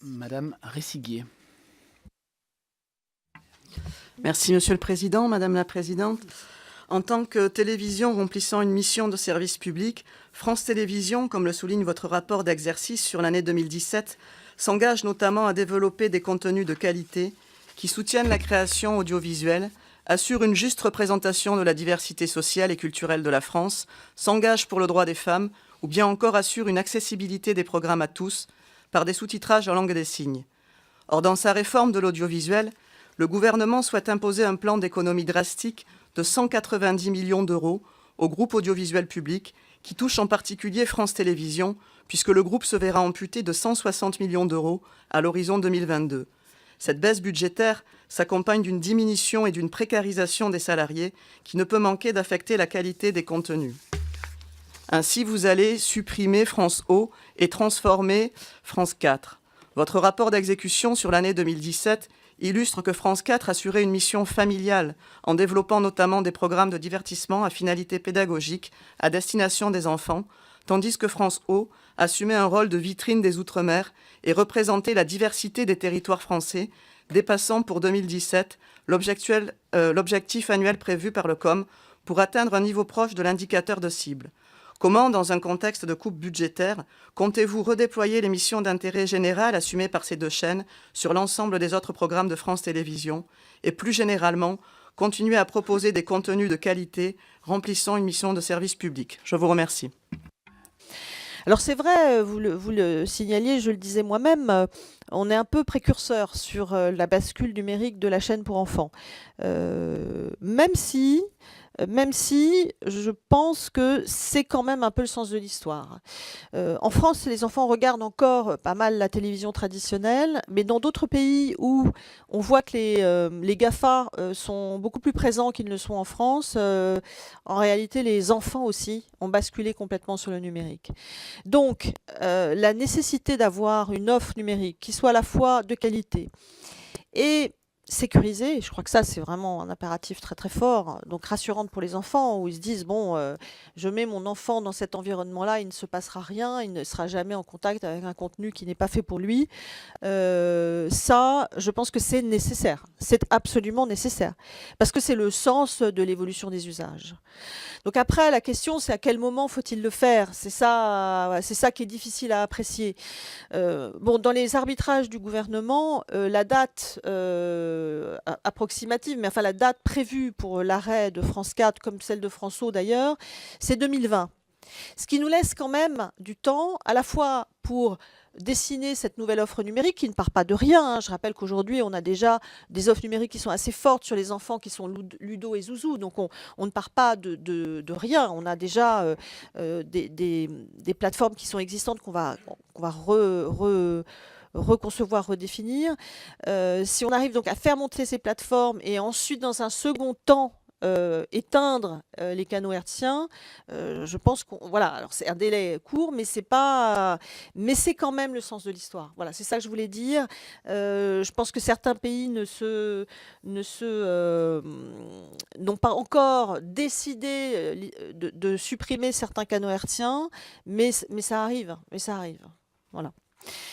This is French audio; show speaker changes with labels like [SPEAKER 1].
[SPEAKER 1] Madame Ressighier.
[SPEAKER 2] Merci Monsieur le Président, Madame la Présidente. En tant que télévision remplissant une mission de service public, France Télévisions, comme le souligne votre rapport d'exercice sur l'année 2017, s'engage notamment à développer des contenus de qualité qui soutiennent la création audiovisuelle, assurent une juste représentation de la diversité sociale et culturelle de la France, s'engage pour le droit des femmes ou bien encore assurent une accessibilité des programmes à tous par des sous-titrages en langue des signes. Or, dans sa réforme de l'audiovisuel, le gouvernement souhaite imposer un plan d'économie drastique de 190 millions d'euros au groupe audiovisuel public, qui touche en particulier France Télévisions, puisque le groupe se verra amputé de 160 millions d'euros à l'horizon 2022. Cette baisse budgétaire s'accompagne d'une diminution et d'une précarisation des salariés qui ne peut manquer d'affecter la qualité des contenus. Ainsi, vous allez supprimer France O et transformer France 4. Votre rapport d'exécution sur l'année 2017 illustre que France 4 assurait une mission familiale en développant notamment des programmes de divertissement à finalité pédagogique à destination des enfants, tandis que France O assumait un rôle de vitrine des Outre-mer et représentait la diversité des territoires français, dépassant pour 2017 l'objectif annuel prévu par le COM pour atteindre un niveau proche de l'indicateur de cible. Comment, dans un contexte de coupe budgétaire, comptez-vous redéployer les missions d'intérêt général assumées par ces deux chaînes sur l'ensemble des autres programmes de France Télévisions et, plus généralement, continuer à proposer des contenus de qualité remplissant une mission de service public? Je vous remercie.
[SPEAKER 3] Alors c'est vrai, vous le signaliez, je le disais moi-même, on est un peu précurseur sur la bascule numérique de la chaîne pour enfants. Même si je pense que c'est quand même un peu le sens de l'histoire. En France, les enfants regardent encore pas mal la télévision traditionnelle, mais dans d'autres pays où on voit que les GAFA sont beaucoup plus présents qu'ils ne le sont en France, en réalité, les enfants aussi ont basculé complètement sur le numérique. Donc, la nécessité d'avoir une offre numérique qui soit à la fois de qualité et sécurisée, je crois que ça c'est vraiment un impératif très très fort, donc rassurante pour les enfants, où ils se disent bon, je mets mon enfant dans cet environnement-là, il ne se passera rien, il ne sera jamais en contact avec un contenu qui n'est pas fait pour lui. Ça, je pense que c'est nécessaire, c'est absolument nécessaire, parce que c'est le sens de l'évolution des usages. Donc après, la question c'est à quel moment faut-il le faire, c'est ça qui est difficile à apprécier. Bon, dans les arbitrages du gouvernement, la date approximative, mais enfin la date prévue pour l'arrêt de France 4, comme celle de France O d'ailleurs, c'est 2020. Ce qui nous laisse quand même du temps, à la fois pour dessiner cette nouvelle offre numérique qui ne part pas de rien. Hein. Je rappelle qu'aujourd'hui, on a déjà des offres numériques qui sont assez fortes sur les enfants, qui sont Ludo et Zouzou. Donc, on ne part pas de rien. On a déjà des plateformes qui sont existantes qu'on va reconcevoir, redéfinir. Si on arrive donc à faire monter ces plateformes et ensuite, dans un second temps, éteindre les canaux hertziens, je pense qu'on voilà, alors c'est un délai court, mais c'est pas, mais c'est quand même le sens de l'histoire. Voilà, c'est ça que je voulais dire. Je pense que certains pays n'ont pas encore décidé de supprimer certains canaux hertziens, mais ça arrive, Voilà.